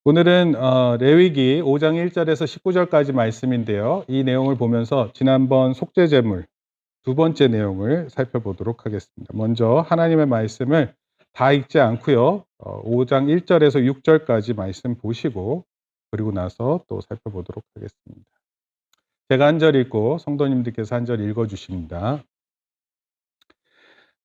오늘은 레위기 5장 1절에서 19절까지 말씀인데요. 이 내용을 보면서 지난번 속죄제물 두 번째 내용을 살펴보도록 하겠습니다. 먼저 하나님의 말씀을 다 읽지 않고요. 5장 1절에서 6절까지 말씀 보시고 그리고 나서 또 살펴보도록 하겠습니다. 제가 한 절 읽고 성도님들께서 한 절 읽어주십니다.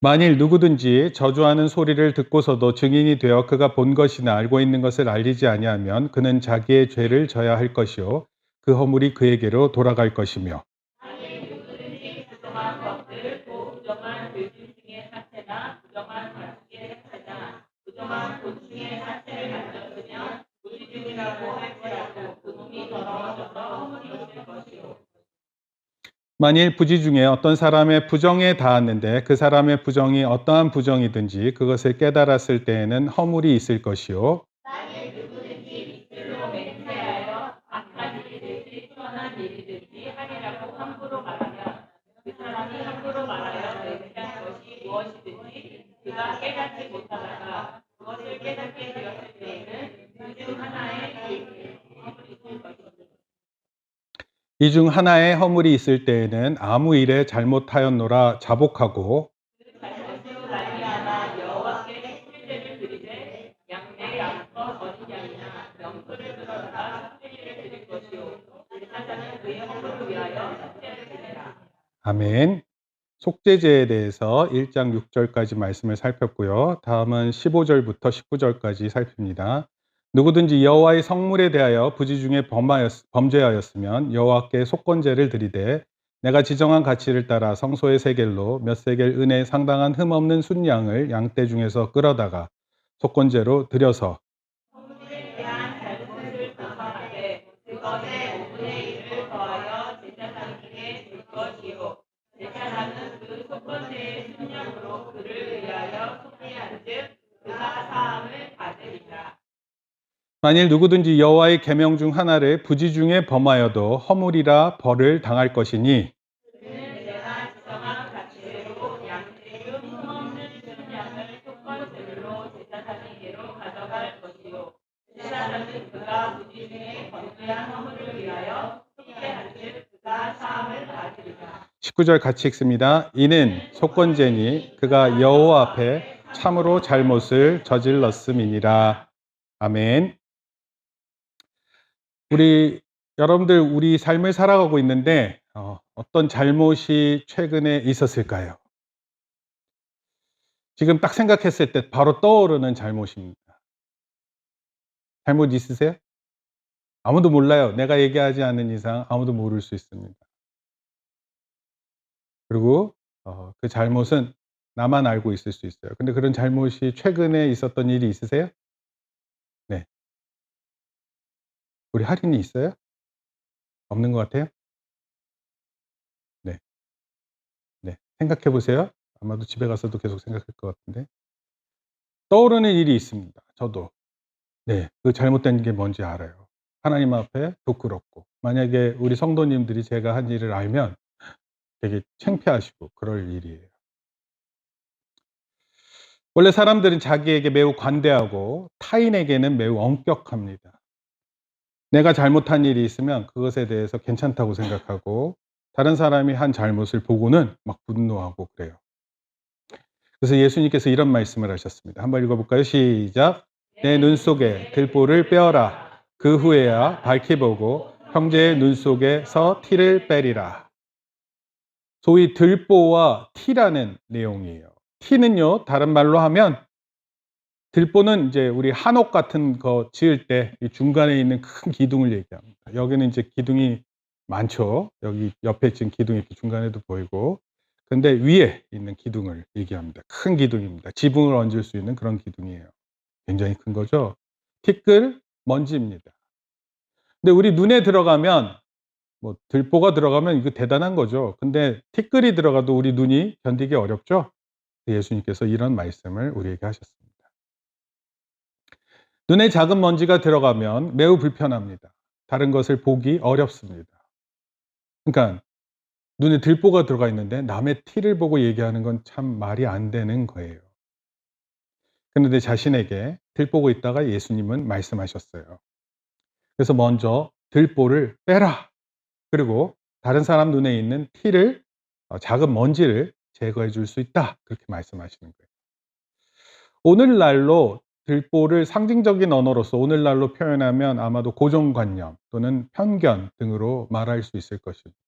만일 누구든지 저주하는 소리를 듣고서도 증인이 되어 그가 본 것이나 알고 있는 것을 알리지 아니하면 그는 자기의 죄를 져야 할 것이요 그 허물이 그에게로 돌아갈 것이며, 만일 누구든지 부정한 것을 또 부정한 들짐 중의 사체나 부정한 가축의 사체나 부정한 곤충의 사체를 만졌으면 무지중이라고 할지라도 그 몸이 더러워져서 허물이 있을 것이요. 만일 부지 중에 어떤 사람의 부정에 닿았는데 그 사람의 부정이 어떠한 부정이든지 그것을 깨달았을 때에는 허물이 있을 것이요 만일 누구든지 입술로 맹세하여 악한 일이든지 선한 일이든지 하리라고 함부로 말하면 그 사람이 함부로 말하여 맹세한 것이 무엇이든지 그가 깨닫지 못하다가 그것을 깨닫게 되었을 때에는 그 중 하나의 허물이 있을 것이다. 이 중 하나의 허물이 있을 때에는 아무 일에 잘못하였노라 자복하고, 그 잘못으로 말미암아 여호와께 속죄제를 드리되 양떼 양껏 어린 양이나 명소를 끌어다가 속죄제를 드릴 것이요 제사장은 그의 허물을 위하여 속죄를 드리라. 아멘. 속죄제에 대해서 1장 6절까지 말씀을 살폈고요. 다음은 15절부터 19절까지 살핍니다. 누구든지 여호와의 성물에 대하여 부지 중에 범죄하였으면 여호와께 속건제를 드리되 내가 지정한 가치를 따라 성소의 세겔로 몇 세겔 은에 상당한 흠없는 순양을 양떼 중에서 끌어다가 속건제로 드려서 허물에 대한 잘못을 고발하되 그것의 5분의 1을 더하여 제사장에게 줄 것이요 제사장은 그 속건제의 순양으로 그를 위하여 속죄한즉 그가 사함을 받으리라. 만일 누구든지 여호와의 계명 중 하나를 부지 중에 범하여도 허물이라 벌을 당할 것이니, 그는 내가 지정한 가치대로 양떼 중 흠없는 순양을 속건제물로 제사장에게로 가져갈 것이요 제사장은 그가 무지 중에 범죄한 허물을 위하여 속죄한즉 그가 사함을 받으리라. 19절 같이 읽습니다. 이는 속건제니 그가 여호와 앞에 참으로 잘못을 저질렀음이니라. 아멘. 여러분들 우리 삶을 살아가고 있는데 어떤 잘못이 최근에 있었을까요? 지금 딱 생각했을 때 바로 떠오르는 잘못입니다. 잘못 있으세요? 아무도 몰라요. 내가 얘기하지 않는 이상 아무도 모를 수 있습니다. 그리고 그 잘못은 나만 알고 있을 수 있어요. 근데 그런 잘못이 최근에 있었던 일이 있으세요? 네. 우리 할인이 있어요? 없는 것 같아요? 네. 네. 생각해 보세요. 아마도 집에 가서도 계속 생각할 것 같은데. 떠오르는 일이 있습니다. 저도. 네. 그 잘못된 게 뭔지 알아요. 하나님 앞에 부끄럽고. 만약에 우리 성도님들이 제가 한 일을 알면 되게 창피하시고 그럴 일이에요. 원래 사람들은 자기에게 매우 관대하고 타인에게는 매우 엄격합니다. 내가 잘못한 일이 있으면 그것에 대해서 괜찮다고 생각하고 다른 사람이 한 잘못을 보고는 막 분노하고 그래요. 그래서 예수님께서 이런 말씀을 하셨습니다. 한번 읽어볼까요? 시작. 내 눈 속에 들보를 빼어라. 그 후에야 밝히 보고 형제의 눈 속에서 티를 빼리라. 소위 들보와 티라는 내용이에요. 티는요, 다른 말로 하면 들보는 이제 우리 한옥 같은 거 지을 때 이 중간에 있는 큰 기둥을 얘기합니다. 여기는 이제 기둥이 많죠. 여기 옆에 지금 기둥이 이렇게 중간에도 보이고. 근데 위에 있는 기둥을 얘기합니다. 큰 기둥입니다. 지붕을 얹을 수 있는 그런 기둥이에요. 굉장히 큰 거죠. 티끌, 먼지입니다. 근데 우리 눈에 들어가면 뭐 들보가 들어가면 이거 대단한 거죠. 근데 티끌이 들어가도 우리 눈이 견디기 어렵죠. 예수님께서 이런 말씀을 우리에게 하셨습니다. 눈에 작은 먼지가 들어가면 매우 불편합니다. 다른 것을 보기 어렵습니다. 그러니까 눈에 들보가 들어가 있는데 남의 티를 보고 얘기하는 건 참 말이 안 되는 거예요. 그런데 자신에게 들보고 있다가 예수님은 말씀하셨어요. 그래서 먼저 들보를 빼라. 그리고 다른 사람 눈에 있는 티를 작은 먼지를 제거해 줄 수 있다. 그렇게 말씀하시는 거예요. 오늘날로 들보를 상징적인 언어로서 오늘날로 표현하면 아마도 고정관념 또는 편견 등으로 말할 수 있을 것입니다.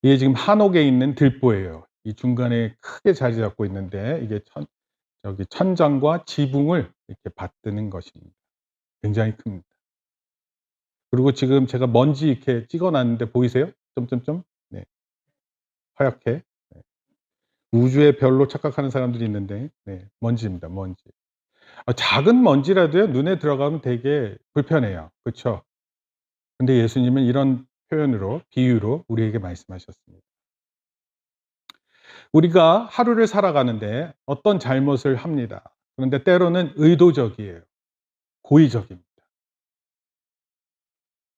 이게 지금 한옥에 있는 들보예요. 이 중간에 크게 자리 잡고 있는데 이게 천장과 지붕을 이렇게 받드는 것입니다. 굉장히 큽니다. 그리고 지금 제가 먼지 이렇게 찍어 놨는데 보이세요? 점점점? 네. 하얗게. 네. 우주의 별로 착각하는 사람들이 있는데 네. 먼지입니다. 먼지. 작은 먼지라도요 눈에 들어가면 되게 불편해요. 그쵸? 근데 예수님은 이런 표현으로 비유로 우리에게 말씀하셨습니다. 우리가 하루를 살아가는데 어떤 잘못을 합니다. 그런데 때로는 의도적이에요. 고의적입니다.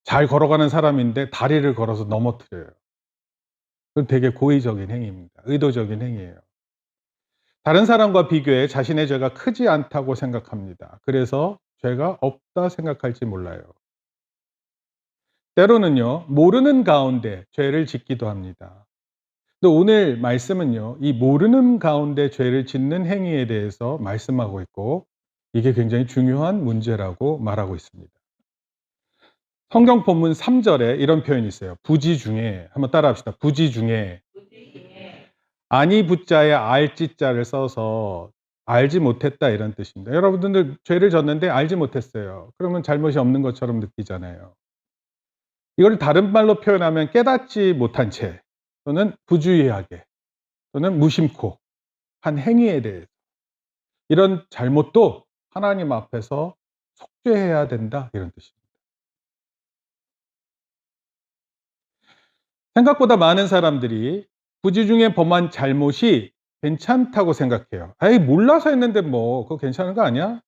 잘 걸어가는 사람인데 다리를 걸어서 넘어뜨려요. 그건 되게 고의적인 행위입니다. 의도적인 행위예요. 다른 사람과 비교해 자신의 죄가 크지 않다고 생각합니다. 그래서 죄가 없다 생각할지 몰라요. 때로는요, 모르는 가운데 죄를 짓기도 합니다. 근데 오늘 말씀은요, 이 모르는 가운데 죄를 짓는 행위에 대해서 말씀하고 있고, 이게 굉장히 중요한 문제라고 말하고 있습니다. 성경 본문 3절에 이런 표현이 있어요. 부지 중에, 한번 따라 합시다. 부지 중에. 아니 붙자에 알지자를 써서 알지 못했다 이런 뜻입니다. 여러분들 죄를 졌는데 알지 못했어요. 그러면 잘못이 없는 것처럼 느끼잖아요. 이걸 다른 말로 표현하면 깨닫지 못한 채 또는 부주의하게 또는 무심코 한 행위에 대해서 이런 잘못도 하나님 앞에서 속죄해야 된다 이런 뜻입니다. 생각보다 많은 사람들이 부지 중에 범한 잘못이 괜찮다고 생각해요. 에이 몰라서 했는데 뭐 그거 괜찮은 거 아니야?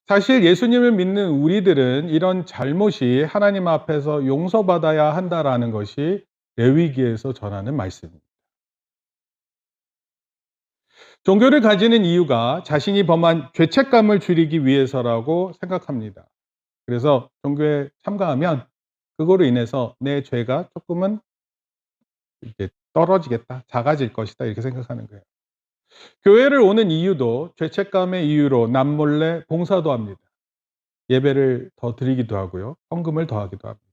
사실 예수님을 믿는 우리들은 이런 잘못이 하나님 앞에서 용서받아야 한다라는 것이 레위기에서 전하는 말씀입니다. 종교를 가지는 이유가 자신이 범한 죄책감을 줄이기 위해서라고 생각합니다. 그래서 종교에 참가하면 그거로 인해서 내 죄가 조금은 이렇게 떨어지겠다, 작아질 것이다 이렇게 생각하는 거예요. 교회를 오는 이유도 죄책감의 이유로 남몰래 봉사도 합니다. 예배를 더 드리기도 하고요. 헌금을 더하기도 합니다.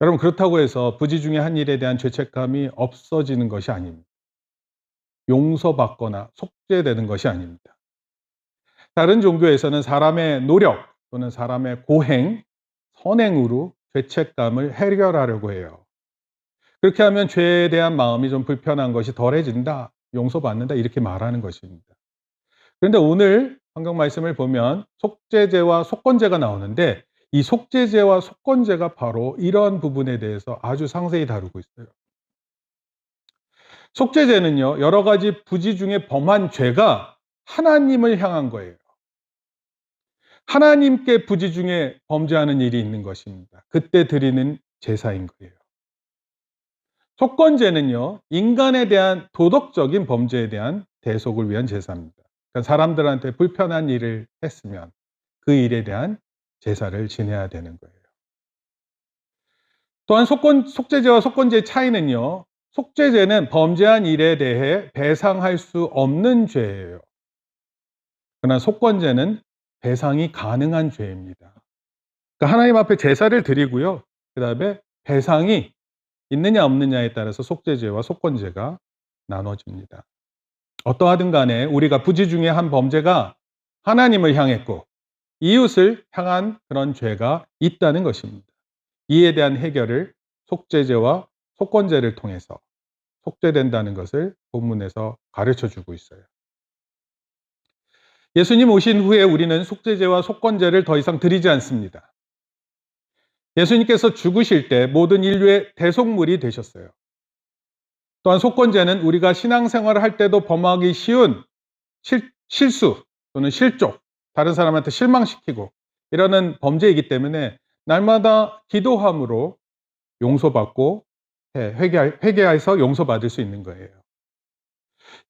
여러분 그렇다고 해서 부지 중에 한 일에 대한 죄책감이 없어지는 것이 아닙니다. 용서받거나 속죄되는 것이 아닙니다. 다른 종교에서는 사람의 노력 또는 사람의 고행, 선행으로 죄책감을 해결하려고 해요. 그렇게 하면 죄에 대한 마음이 좀 불편한 것이 덜해진다, 용서받는다 이렇게 말하는 것입니다. 그런데 오늘 성경 말씀을 보면 속죄제와 속건제가 나오는데 이 속죄제와 속건제가 바로 이런 부분에 대해서 아주 상세히 다루고 있어요. 속죄제는요, 여러 가지 부지 중에 범한 죄가 하나님을 향한 거예요. 하나님께 부지 중에 범죄하는 일이 있는 것입니다. 그때 드리는 제사인 거예요. 속건제는요, 인간에 대한 도덕적인 범죄에 대한 대속을 위한 제사입니다. 그러니까 사람들한테 불편한 일을 했으면 그 일에 대한 제사를 지내야 되는 거예요. 또한 속죄제와 속건제의 차이는요, 속죄제는 범죄한 일에 대해 배상할 수 없는 죄예요. 그러나 속건제는 배상이 가능한 죄입니다. 그러니까 하나님 앞에 제사를 드리고요, 그 다음에 배상이 있느냐 없느냐에 따라서 속죄제와 속건제가 나눠집니다. 어떠하든 간에 우리가 부지 중에 한 범죄가 하나님을 향했고 이웃을 향한 그런 죄가 있다는 것입니다. 이에 대한 해결을 속죄제와 속건제를 통해서 속죄된다는 것을 본문에서 가르쳐 주고 있어요. 예수님 오신 후에 우리는 속죄제와 속건제를 더 이상 드리지 않습니다. 예수님께서 죽으실 때 모든 인류의 대속물이 되셨어요. 또한 속건제는 우리가 신앙생활을 할 때도 범하기 쉬운 실수 또는 실족, 다른 사람한테 실망시키고 이러는 범죄이기 때문에 날마다 기도함으로 용서받고 회개해서 용서받을 수 있는 거예요.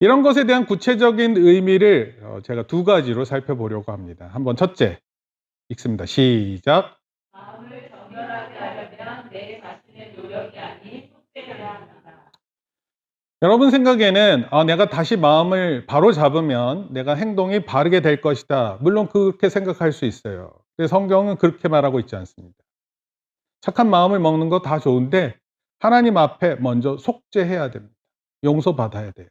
이런 것에 대한 구체적인 의미를 제가 두 가지로 살펴보려고 합니다. 한번 첫째 읽습니다. 시작. 마음을 정결하게 하려면 내 자신의 노력이 아닌 속죄여야 한다. 여러분 생각에는 내가 다시 마음을 바로잡으면 내가 행동이 바르게 될 것이다. 물론 그렇게 생각할 수 있어요. 근데 성경은 그렇게 말하고 있지 않습니다. 착한 마음을 먹는 거 다 좋은데 하나님 앞에 먼저 속죄해야 됩니다. 용서받아야 돼요.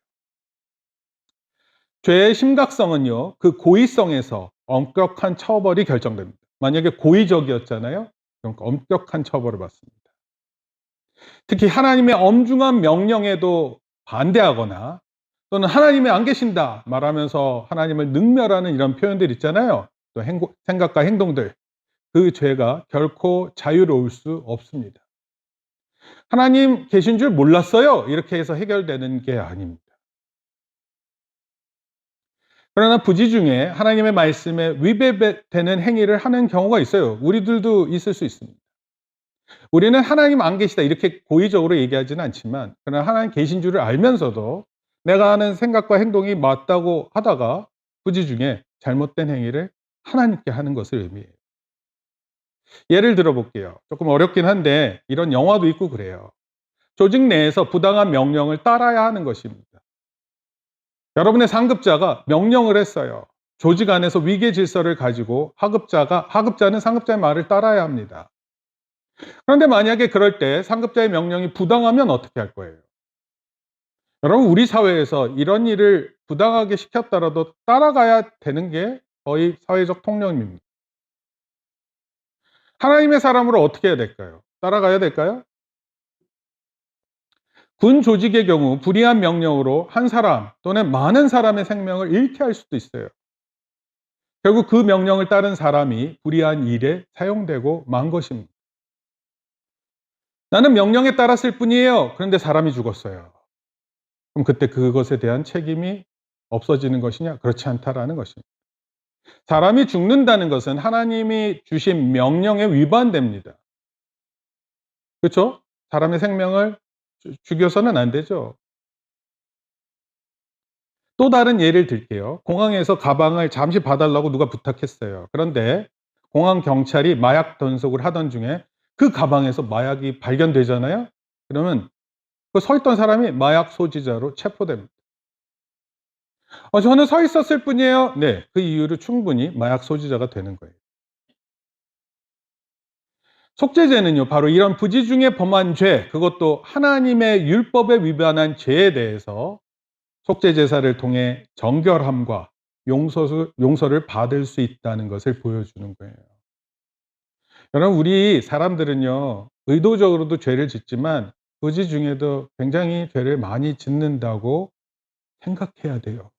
죄의 심각성은요, 그 고의성에서 엄격한 처벌이 결정됩니다. 만약에 고의적이었잖아요? 그럼 엄격한 처벌을 받습니다. 특히 하나님의 엄중한 명령에도 반대하거나 또는 하나님이 안 계신다 말하면서 하나님을 능멸하는 이런 표현들 있잖아요. 또 생각과 행동들. 그 죄가 결코 자유로울 수 없습니다. 하나님 계신 줄 몰랐어요. 이렇게 해서 해결되는 게 아닙니다. 그러나 부지 중에 하나님의 말씀에 위배되는 행위를 하는 경우가 있어요. 우리들도 있을 수 있습니다. 우리는 하나님 안 계시다 이렇게 고의적으로 얘기하지는 않지만 그러나 하나님 계신 줄을 알면서도 내가 하는 생각과 행동이 맞다고 하다가 부지 중에 잘못된 행위를 하나님께 하는 것을 의미해요. 예를 들어 볼게요. 조금 어렵긴 한데 이런 영화도 있고 그래요. 조직 내에서 부당한 명령을 따라야 하는 것입니다. 여러분의 상급자가 명령을 했어요. 조직 안에서 위계 질서를 가지고 하급자는 상급자의 말을 따라야 합니다. 그런데 만약에 그럴 때 상급자의 명령이 부당하면 어떻게 할 거예요? 여러분 우리 사회에서 이런 일을 부당하게 시켰더라도 따라가야 되는 게 거의 사회적 통념입니다. 하나님의 사람으로 어떻게 해야 될까요? 따라가야 될까요? 군 조직의 경우 불이한 명령으로 한 사람 또는 많은 사람의 생명을 잃게 할 수도 있어요. 결국 그 명령을 따른 사람이 불이한 일에 사용되고 만 것입니다. 나는 명령에 따랐을 뿐이에요. 그런데 사람이 죽었어요. 그럼 그때 그것에 대한 책임이 없어지는 것이냐? 그렇지 않다라는 것입니다. 사람이 죽는다는 것은 하나님이 주신 명령에 위반됩니다. 그렇죠? 사람의 생명을 죽여서는 안 되죠. 또 다른 예를 들게요. 공항에서 가방을 잠시 봐달라고 누가 부탁했어요. 그런데 공항 경찰이 마약 단속을 하던 중에 그 가방에서 마약이 발견되잖아요. 그러면 그 서 있던 사람이 마약 소지자로 체포됩니다. 저는 서 있었을 뿐이에요. 네, 그 이유로 충분히 마약 소지자가 되는 거예요. 속죄죄는요, 바로 이런 부지 중에 범한 죄, 그것도 하나님의 율법에 위반한 죄에 대해서 속죄제사를 통해 정결함과 용서를 받을 수 있다는 것을 보여주는 거예요. 여러분, 우리 사람들은요, 의도적으로도 죄를 짓지만 부지 중에도 굉장히 죄를 많이 짓는다고 생각해야 돼요.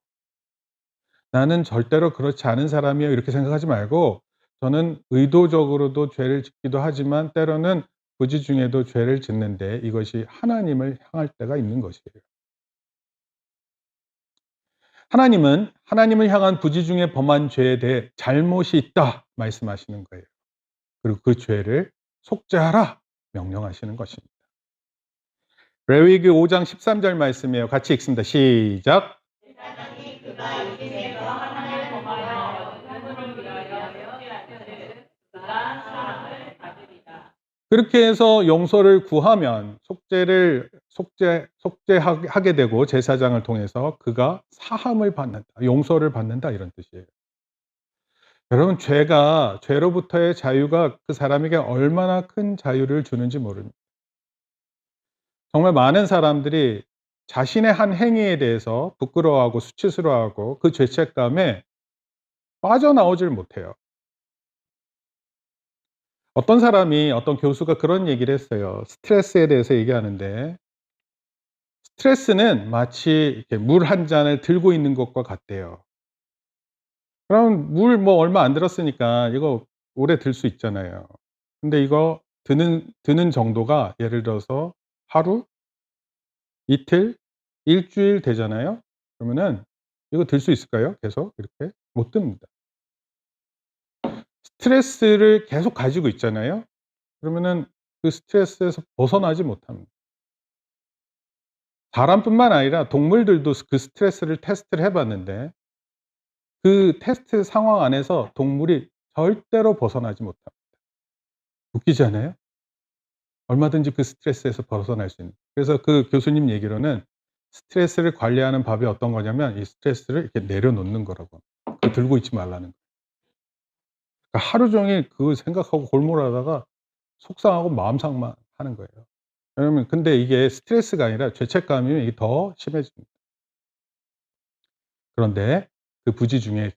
나는 절대로 그렇지 않은 사람이에요. 이렇게 생각하지 말고 저는 의도적으로도 죄를 짓기도 하지만 때로는 부지 중에도 죄를 짓는데 이것이 하나님을 향할 때가 있는 것이에요. 하나님은 하나님을 향한 부지 중에 범한 죄에 대해 잘못이 있다 말씀하시는 거예요. 그리고 그 죄를 속죄하라 명령하시는 것입니다. 레위기 5장 13절 말씀이에요. 같이 읽습니다. 시작. 제사장이 그가 의심해서 하나님을 범하여 하늘을 위하여 속죄하거든 그가 사함을 받으리라. 그렇게 해서 용서를 구하면 속죄하게 되고 제사장을 통해서 그가 사함을 받는다. 용서를 받는다 이런 뜻이에요. 여러분 죄로부터의 자유가 그 사람에게 얼마나 큰 자유를 주는지 모릅니다. 정말 많은 사람들이 자신의 한 행위에 대해서 부끄러워하고 수치스러워하고 그 죄책감에 빠져나오질 못해요. 어떤 교수가 그런 얘기를 했어요. 스트레스에 대해서 얘기하는데 스트레스는 마치 이렇게 물 한 잔을 들고 있는 것과 같대요. 그럼 물 뭐 얼마 안 들었으니까 이거 오래 들 수 있잖아요. 근데 이거 드는 정도가 예를 들어서 하루, 이틀, 일 주일 되잖아요. 그러면은 이거 들 수 있을까요? 계속 이렇게? 못 듭니다. 스트레스를 계속 가지고 있잖아요. 그러면은 그 스트레스에서 벗어나지 못합니다. 사람뿐만 아니라 동물들도 그 스트레스를 테스트를 해 봤는데 그 테스트 상황 안에서 동물이 절대로 벗어나지 못합니다. 웃기지 않아요? 얼마든지 그 스트레스에서 벗어날 수 있는. 그래서 그 교수님 얘기로는 스트레스를 관리하는 법이 어떤 거냐면 이 스트레스를 이렇게 내려놓는 거라고. 그 들고 있지 말라는 거. 그러니까 하루 종일 그걸 생각하고 골몰하다가 속상하고 마음 상만 하는 거예요. 왜냐면 근데 이게 스트레스가 아니라 죄책감이면 이게 더 심해집니다. 그런데 그 부지 중에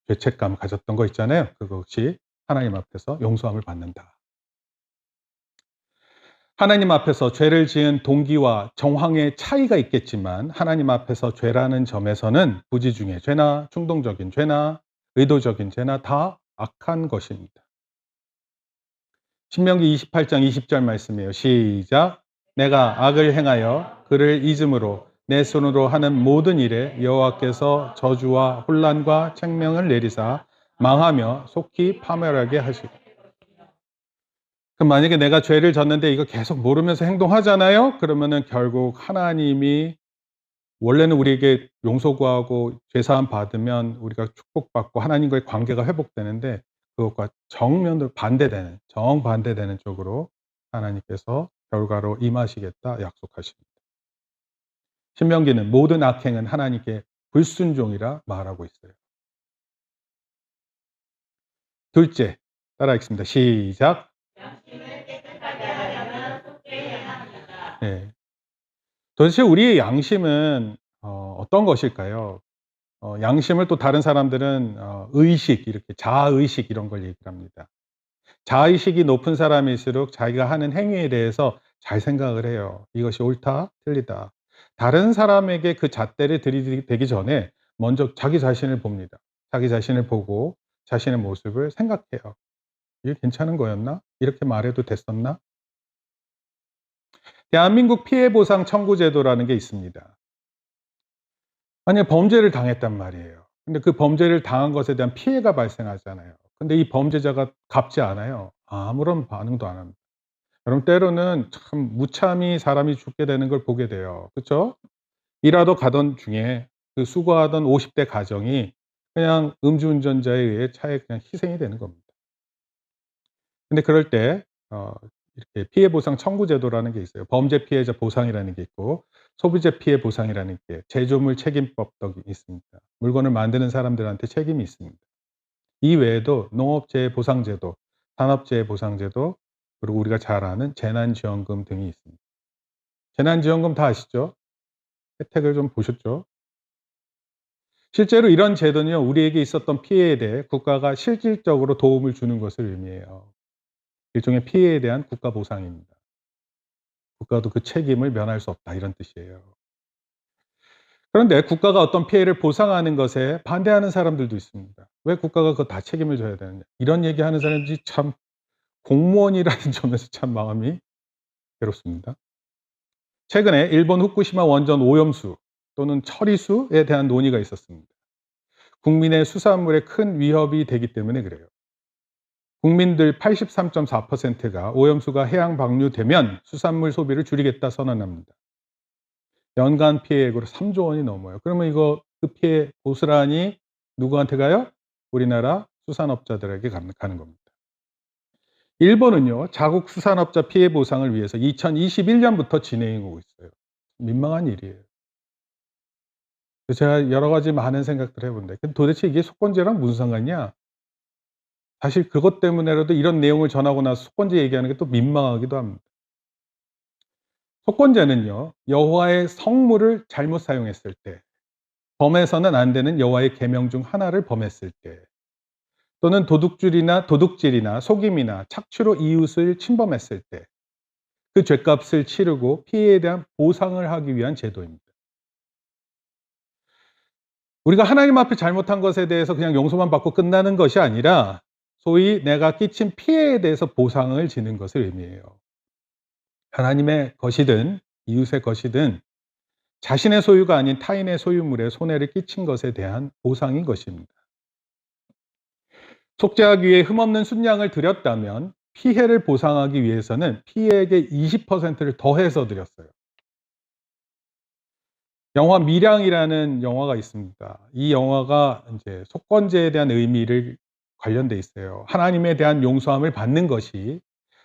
죄책감 가졌던 거 있잖아요. 그것이 하나님 앞에서 용서함을 받는다. 하나님 앞에서 죄를 지은 동기와 정황의 차이가 있겠지만 하나님 앞에서 죄라는 점에서는 부지 중에 죄나 충동적인 죄나 의도적인 죄나 다 악한 것입니다. 신명기 28장 20절 말씀이에요. 시작. 내가 악을 행하여 그를 잊음으로 내 손으로 하는 모든 일에 여호와께서 저주와 혼란과 책명을 내리사 망하며 속히 파멸하게 하시고. 그럼 만약에 내가 죄를 졌는데 이거 계속 모르면서 행동하잖아요? 그러면은 결국 하나님이 원래는 우리에게 용서 구하고 죄 사함 받으면 우리가 축복받고 하나님과의 관계가 회복되는데 그것과 정면으로 반대되는 정반대되는 쪽으로 하나님께서 결과로 임하시겠다 약속하십니다. 신명기는 모든 악행은 하나님께 불순종이라 말하고 있어요. 둘째, 따라 읽습니다. 시작. 양심을 깨끗하게 하려면 속죄해야 합니다. 네. 도대체 우리의 양심은 어떤 것일까요? 양심을 또 다른 사람들은 의식 이렇게 자아의식 이런 걸 얘기합니다. 자아의식이 높은 사람일수록 자기가 하는 행위에 대해서 잘 생각을 해요. 이것이 옳다, 틀리다. 다른 사람에게 그 잣대를 들이대기 전에 먼저 자기 자신을 봅니다. 자기 자신을 보고 자신의 모습을 생각해요. '이게 괜찮은 거였나? 이렇게 말해도 됐었나?' 대한민국 피해보상 청구제도라는 게 있습니다. 만약에 범죄를 당했단 말이에요. 근데 그 범죄를 당한 것에 대한 피해가 발생하잖아요. 근데 이 범죄자가 갚지 않아요. 아무런 반응도 안 합니다. 여러분 때로는 참 무참히 사람이 죽게 되는 걸 보게 돼요. 그쵸? 일하러 가던 중에 그 수고하던 50대 가정이 그냥 음주운전자에 의해 차에 그냥 희생이 되는 겁니다. 근데 그럴 때 이렇게 피해 보상 청구 제도라는 게 있어요. 범죄 피해자 보상이라는 게 있고 소비재 피해 보상이라는 게 제조물 책임법도 있습니다. 물건을 만드는 사람들한테 책임이 있습니다. 이 외에도 농업재해 보상제도, 산업재해 보상제도, 그리고 우리가 잘 아는 재난지원금 등이 있습니다. 재난지원금 다 아시죠? 혜택을 좀 보셨죠? 실제로 이런 제도는요, 우리에게 있었던 피해에 대해 국가가 실질적으로 도움을 주는 것을 의미해요. 일종의 피해에 대한 국가 보상입니다. 국가도 그 책임을 면할 수 없다 이런 뜻이에요. 그런데 국가가 어떤 피해를 보상하는 것에 반대하는 사람들도 있습니다. 왜 국가가 그거 다 책임을 져야 되느냐. 이런 얘기하는 사람들이 참 공무원이라는 점에서 참 마음이 괴롭습니다. 최근에 일본 후쿠시마 원전 오염수 또는 처리수에 대한 논의가 있었습니다. 국민의 수산물에 큰 위협이 되기 때문에 그래요. 국민들 83.4%가 오염수가 해양 방류되면 수산물 소비를 줄이겠다 선언합니다. 연간 피해액으로 3조 원이 넘어요. 그러면 이거 그 피해 고스란히 누구한테 가요? 우리나라 수산업자들에게 가는 겁니다. 일본은요, 자국 수산업자 피해 보상을 위해서 2021년부터 진행해 오고 있어요. 민망한 일이에요. 제가 여러 가지 많은 생각들을 해 본데 도대체 이게 속건제랑 무슨 상관이냐? 사실 그것 때문에라도 이런 내용을 전하고 나서 속건제 얘기하는 게 또 민망하기도 합니다. 속건제는요, 여호와의 성물을 잘못 사용했을 때, 범해서는 안 되는 여호와의 계명 중 하나를 범했을 때, 또는 도둑질이나 속임이나 착취로 이웃을 침범했을 때, 그 죗값을 치르고 피해에 대한 보상을 하기 위한 제도입니다. 우리가 하나님 앞에 잘못한 것에 대해서 그냥 용서만 받고 끝나는 것이 아니라 소위 내가 끼친 피해에 대해서 보상을 지는 것을 의미해요. 하나님의 것이든 이웃의 것이든 자신의 소유가 아닌 타인의 소유물에 손해를 끼친 것에 대한 보상인 것입니다. 속죄하기 위해 흠없는 순양을 드렸다면 피해를 보상하기 위해서는 피해액의 20%를 더해서 드렸어요. 영화 밀양이라는 영화가 있습니다. 이 영화가 인제 속건제에 대한 의미를 관련돼 있어요. 하나님에 대한 용서함을 받는 것이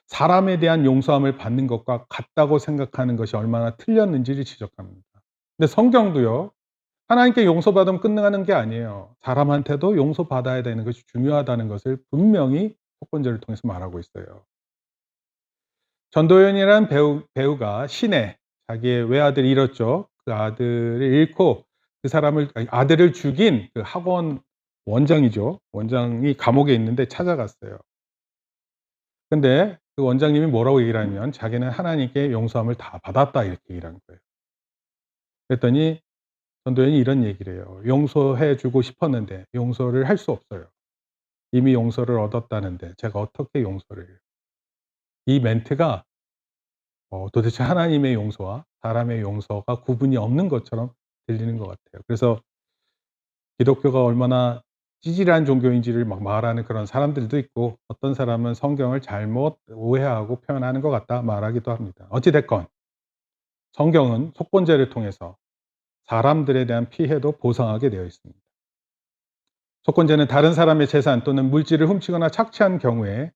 사람에 대한 용서함을 받는 것과 같다고 생각하는 것이 얼마나 틀렸는지를 지적합니다. 근데 성경도요. 하나님께 용서받으면 끝나는 게 아니에요. 사람한테도 용서받아야 되는 것이 중요하다는 것을 분명히 속건제를 통해서 말하고 있어요. 전도연이라는 배우가 신에 자기의 외아들을 잃었죠. 그 아들을 잃고 그 사람을 아들을 죽인 그 학원 원장이죠. 원장이 감옥에 있는데 찾아갔어요. 근데 그 원장님이 뭐라고 얘기를 하냐면 자기는 하나님께 용서함을 다 받았다 이렇게 얘기를 한 거예요. 그랬더니 전도연이 이런 얘기를 해요. 용서해 주고 싶었는데 용서를 할 수 없어요. 이미 용서를 얻었다는데 제가 어떻게 용서를 해요. 이 멘트가 도대체 하나님의 용서와 사람의 용서가 구분이 없는 것처럼 들리는 것 같아요. 그래서 기독교가 얼마나 찌질한 종교인지를 막 말하는 그런 사람들도 있고 어떤 사람은 성경을 잘못 오해하고 표현하는 것 같다 말하기도 합니다. 어찌 됐건 성경은 속건제를 통해서 사람들에 대한 피해도 보상하게 되어 있습니다. 속건제는 다른 사람의 재산 또는 물질을 훔치거나 착취한 경우에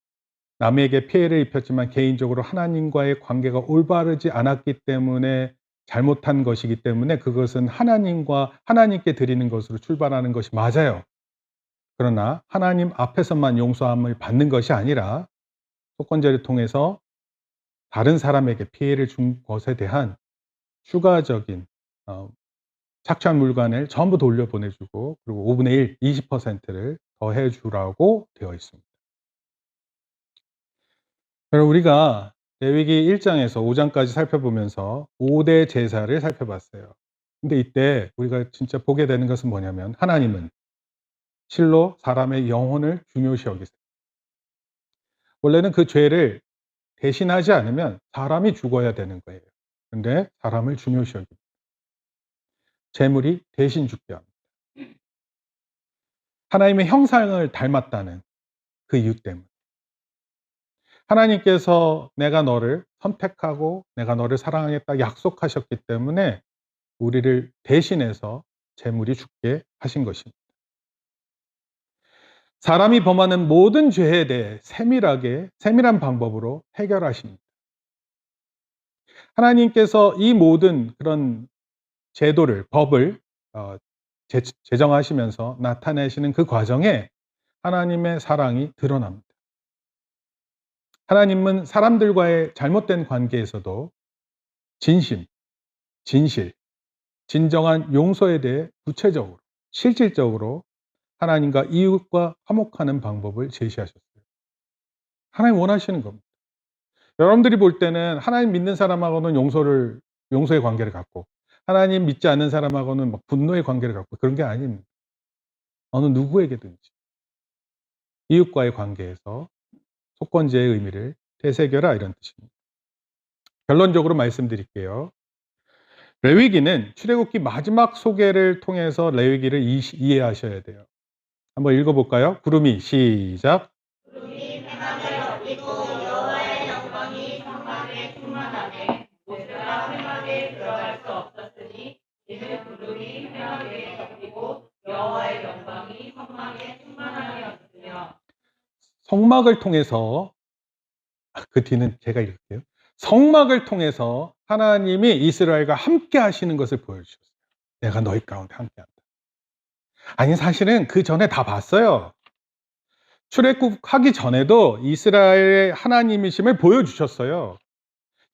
남에게 피해를 입혔지만 개인적으로 하나님과의 관계가 올바르지 않았기 때문에 잘못한 것이기 때문에 그것은 하나님께 드리는 것으로 출발하는 것이 맞아요. 그러나 하나님 앞에서만 용서함을 받는 것이 아니라 속건제를 통해서 다른 사람에게 피해를 준 것에 대한 추가적인 착취한 물건을 전부 돌려보내 주고 그리고 5분의 1, 20%를 더해 주라고 되어 있습니다. 그럼 우리가 레위기 1 장에서 5 장까지 살펴보면서 5대 제사를 살펴봤어요. 근데 이때 우리가 진짜 보게 되는 것은 뭐냐면 하나님은 실로 사람의 영혼을 중요시 여기세요. 원래는 그 죄를 대신하지 않으면 사람이 죽어야 되는 거예요. 근데 사람을 중요시 여깁니다. 재물이 대신 죽게 합니다. 하나님의 형상을 닮았다는 그 이유 때문에. 하나님께서 내가 너를 선택하고 내가 너를 사랑하겠다 약속하셨기 때문에 우리를 대신해서 재물이 죽게 하신 것입니다. 사람이 범하는 모든 죄에 대해 세밀한 방법으로 해결하십니다. 하나님께서 이 모든 그런 법을 제정하시면서 나타내시는 그 과정에 하나님의 사랑이 드러납니다. 하나님은 사람들과의 잘못된 관계에서도 진심, 진실, 진정한 용서에 대해 구체적으로, 실질적으로 하나님과 이웃과 화목하는 방법을 제시하셨어요. 하나님 원하시는 겁니다. 여러분들이 볼 때는 하나님 믿는 사람하고는 용서의 관계를 갖고 하나님 믿지 않는 사람하고는 막 분노의 관계를 갖고 그런 게 아닙니다. 어느 누구에게든지 이웃과의 관계에서 속건제의 의미를 되새겨라 이런 뜻입니다. 결론적으로 말씀드릴게요. 레위기는 출애굽기 마지막 소개를 통해서 레위기를 이해하셔야 돼요. 한번 읽어볼까요? 구름이 시작. 구름이 회막을 덮이고 여호와의 영광이 성막에 충만하되 모세가 회막에 들어갈 수 없었으니 이는 구름이 회막에 덮이고 여호와의 영광이 성막에 충만하였으며. 성막을 통해서 그 뒤는 제가 읽을게요. 성막을 통해서 하나님이 이스라엘과 함께 하시는 것을 보여주셨어요. 내가 너희 가운데 함께한다. 아니 사실은 그 전에 다 봤어요. 출애굽하기 전에도 이스라엘의 하나님이심을 보여주셨어요.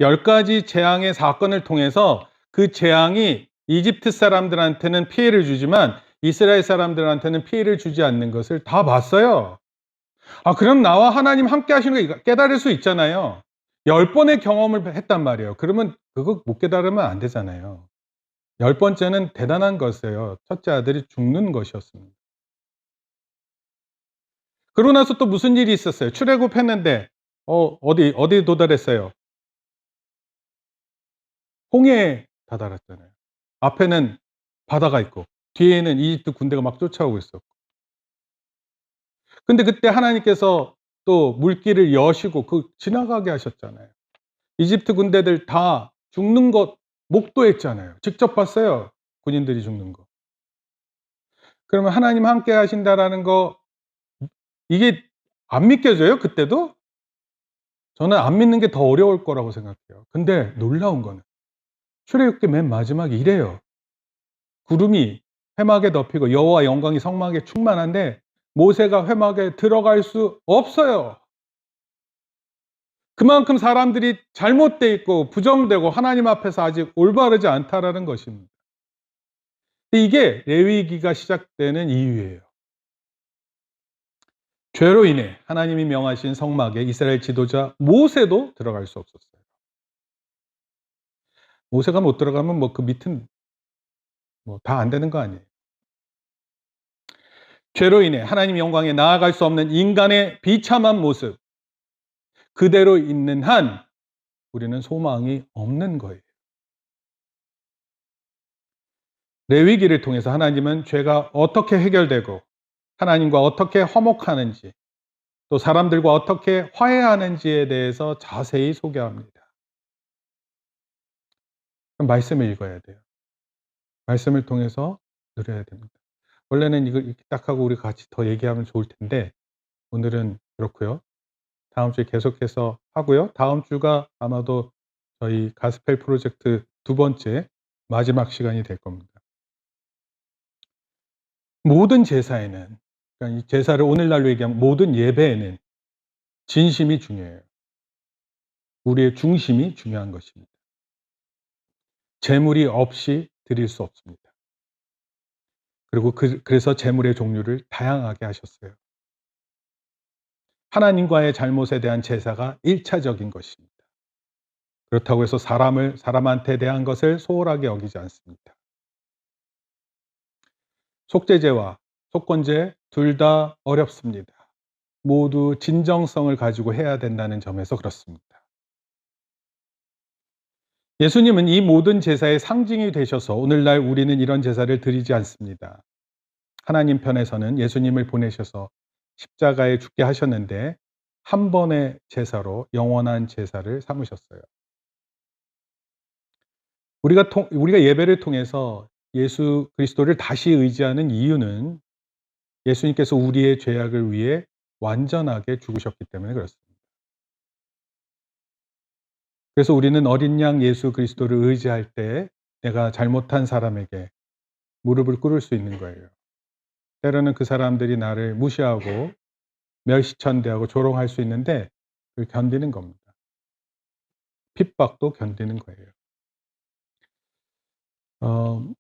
10가지 재앙의 사건을 통해서 그 재앙이 이집트 사람들한테는 피해를 주지만 이스라엘 사람들한테는 피해를 주지 않는 것을 다 봤어요. 그럼 나와 하나님 함께 하시는 거 깨달을 수 있잖아요. 10번의 경험을 했단 말이에요. 그러면 그거 못 깨달으면 안 되잖아요. 10번째는 대단한 것이에요. 첫째 아들이 죽는 것이었습니다. 그러고 나서 또 무슨 일이 있었어요? 출애굽했는데 어디 도달했어요? 홍해에 다다랐잖아요. 앞에는 바다가 있고 뒤에는 이집트 군대가 막 쫓아오고 있었고. 근데 그때 하나님께서 또 물길을 여시고 지나가게 하셨잖아요. 이집트 군대들 다 죽는 것 목도했잖아요. 직접 봤어요. 군인들이 죽는 거. 그러면 하나님 함께 하신다라는 거 이게 안 믿겨져요 그때도? 저는 안 믿는 게 더 어려울 거라고 생각해요. 근데 놀라운 거는 출애굽기 맨 마지막에 이래요. 구름이 회막에 덮이고 여호와 영광이 성막에 충만한데 모세가 회막에 들어갈 수 없어요. 그만큼 사람들이 잘못돼 있고 부정되고 하나님 앞에서 아직 올바르지 않다라는 것입니다. 이게 레위기가 시작되는 이유예요. 죄로 인해 하나님이 명하신 성막에 이스라엘 지도자 모세도 들어갈 수 없었어요. 모세가 못 들어가면 뭐 그 밑은 뭐 다 안 되는 거 아니에요. 죄로 인해 하나님 영광에 나아갈 수 없는 인간의 비참한 모습 그대로 있는 한 우리는 소망이 없는 거예요. 레위기를 통해서 하나님은 죄가 어떻게 해결되고 하나님과 어떻게 화목하는지 또 사람들과 어떻게 화해하는지에 대해서 자세히 소개합니다. 그럼 말씀을 읽어야 돼요. 말씀을 통해서 누려야 됩니다. 원래는 이걸 이렇게 딱 하고 우리 같이 더 얘기하면 좋을 텐데 오늘은 그렇고요. 다음 주에 계속해서 하고요. 다음 주가 아마도 저희 가스펠 프로젝트 두 번째 마지막 시간이 될 겁니다. 모든 제사에는 그러니까 이 제사를 오늘날로 얘기하면 모든 예배에는 진심이 중요해요. 우리의 중심이 중요한 것입니다. 재물이 없이 드릴 수 없습니다. 그리고 그래서 재물의 종류를 다양하게 하셨어요. 하나님과의 잘못에 대한 제사가 1차적인 것입니다. 그렇다고 해서 사람한테 대한 것을 소홀하게 여기지 않습니다. 속죄제와 속건제 둘 다 어렵습니다. 모두 진정성을 가지고 해야 된다는 점에서 그렇습니다. 예수님은 이 모든 제사의 상징이 되셔서 오늘날 우리는 이런 제사를 드리지 않습니다. 하나님 편에서는 예수님을 보내셔서 십자가에 죽게 하셨는데 한 번의 제사로 영원한 제사를 삼으셨어요. 우리가 예배를 통해서 예수 그리스도를 다시 의지하는 이유는 예수님께서 우리의 죄악을 위해 완전하게 죽으셨기 때문에 그렇습니다. 그래서 우리는 어린 양 예수 그리스도를 의지할 때 내가 잘못한 사람에게 무릎을 꿇을 수 있는 거예요. 때로는 그 사람들이 나를 무시하고 멸시천대하고 조롱할 수 있는데 그걸 견디는 겁니다. 핍박도 견디는 거예요. 어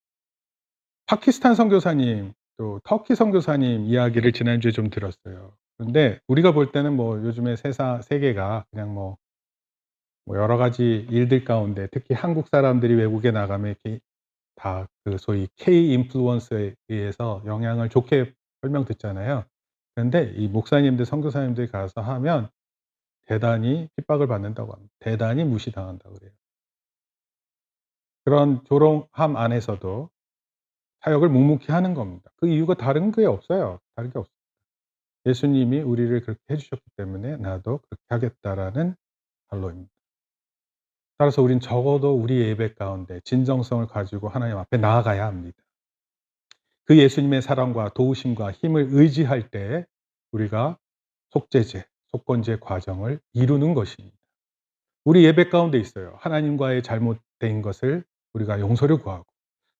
파키스탄 선교사님 또 터키 선교사님 이야기를 지난주에 좀 들었어요. 그런데 우리가 볼 때는 뭐 요즘에 세계가 그냥 뭐 여러 가지 일들 가운데 특히 한국 사람들이 외국에 나가면 이렇게 다 그 소위 K 인플루언서에 의해서 영향을 좋게 설명 듣잖아요. 그런데 이 목사님들 선교사님들이 가서 하면 대단히 핍박을 받는다고 합니다. 대단히 무시당한다고 그래요. 그런 조롱함 안에서도 사역을 묵묵히 하는 겁니다. 그 이유가 다른 게 없어요. 다른 게 없어요. 예수님이 우리를 그렇게 해 주셨기 때문에 '나도 그렇게 하겠다.'라는 결론입니다. 따라서 우린 적어도 우리 예배 가운데 진정성을 가지고 하나님 앞에 나아가야 합니다. 그 예수님의 사랑과 도우심과 힘을 의지할 때 우리가 속죄제, 속건제 과정을 이루는 것입니다. 우리 예배 가운데 있어요. 하나님과의 잘못된 것을 우리가 용서를 구하고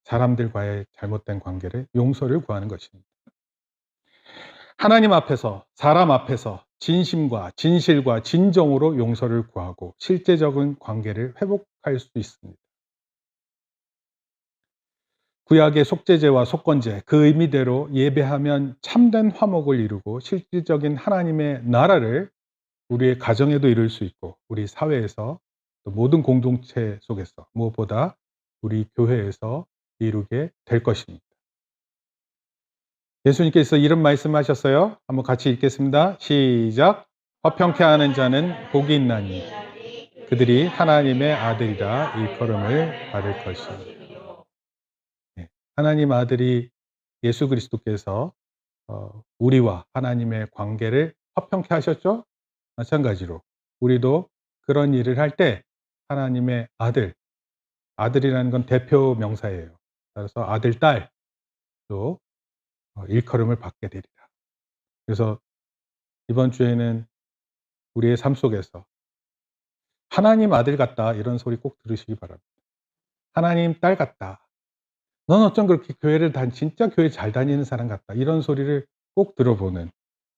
사람들과의 잘못된 관계를 용서를 구하는 것입니다. 하나님 앞에서 사람 앞에서 진심과 진실과 진정으로 용서를 구하고 실제적인 관계를 회복할 수 있습니다. 구약의 속죄제와 속건제 그 의미대로 예배하면 참된 화목을 이루고 실질적인 하나님의 나라를 우리의 가정에도 이룰 수 있고 우리 사회에서 또 모든 공동체 속에서 무엇보다 우리 교회에서 이루게 될 것입니다. 예수님께서 이런 말씀하셨어요. 한번 같이 읽겠습니다. 시작. 화평케 하는 자는 복이 있나니 그들이 하나님의 아들이라 일컬음을 받을 것이니. 네. 하나님 아들이 예수 그리스도께서 우리와 하나님의 관계를 화평케 하셨죠? 마찬가지로 우리도 그런 일을 할 때 하나님의 아들이라는 건 대표 명사예요. 따라서 아들, 딸도 일컬음을 받게 되리라. 그래서 이번 주에는 우리의 삶 속에서 '하나님 아들 같다.' 이런 소리 꼭 들으시기 바랍니다. '하나님 딸 같다. 넌 어쩜 그렇게 교회를 진짜 교회 잘 다니는 사람 같다.' 이런 소리를 꼭 들어보는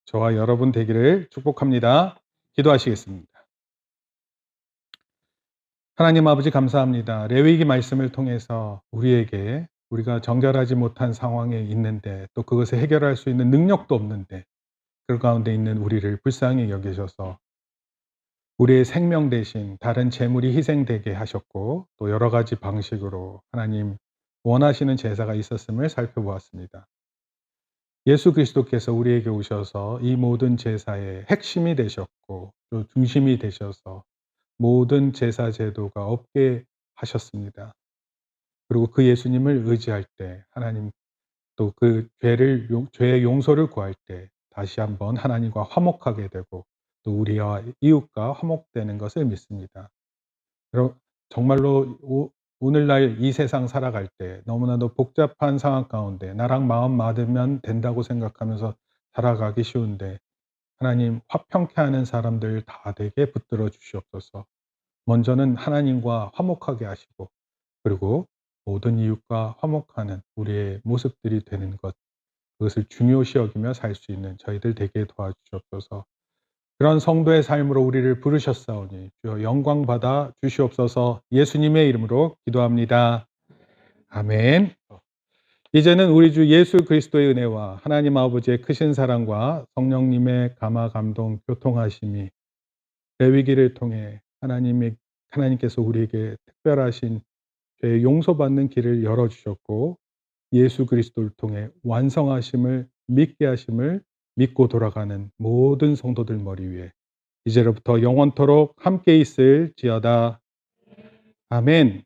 저와 여러분 되기를 축복합니다. 기도하시겠습니다. 하나님 아버지 감사합니다. 레위기 말씀을 통해서 우리에게 우리가 정결하지 못한 상황에 있는데 또 그것을 해결할 수 있는 능력도 없는데 그 가운데 있는 우리를 불쌍히 여기셔서 우리의 생명 대신 다른 재물이 희생되게 하셨고 또 여러 가지 방식으로 하나님 원하시는 제사가 있었음을 살펴보았습니다. 예수 그리스도께서 우리에게 오셔서 이 모든 제사의 핵심이 되셨고 또 중심이 되셔서 모든 제사 제도가 없게 하셨습니다. 그리고 그 예수님을 의지할 때 하나님 또 그 죄의 용서를 구할 때 다시 한번 하나님과 화목하게 되고 또 우리와 이웃과 화목되는 것을 믿습니다. 정말로 오늘날 이 세상 살아갈 때 너무나도 복잡한 상황 가운데 나랑 마음 맞으면 된다고 생각하면서 살아가기 쉬운데 하나님 화평케 하는 사람들 다 되게 붙들어 주시옵소서. 먼저는 하나님과 화목하게 하시고 그리고 모든 이웃과 화목하는 우리의 모습들이 되는 것, 그것을 중요시 여기며 살 수 있는 저희들 되게 도와주시옵소서. 그런 성도의 삶으로 우리를 부르셨사오니 주여 영광 받아 주시옵소서. 예수님의 이름으로 기도합니다. 아멘. 이제는 우리 주 예수 그리스도의 은혜와 하나님 아버지의 크신 사랑과 성령님의 감화 감동 교통하심이 레위기를 통해 하나님께서 우리에게 특별하신 죄 용서받는 길을 열어 주셨고 예수 그리스도를 통해 완성하심을 믿게 하심을 믿고 돌아가는 모든 성도들 머리 위에 이제로부터 영원토록 함께 있을지어다. 아멘.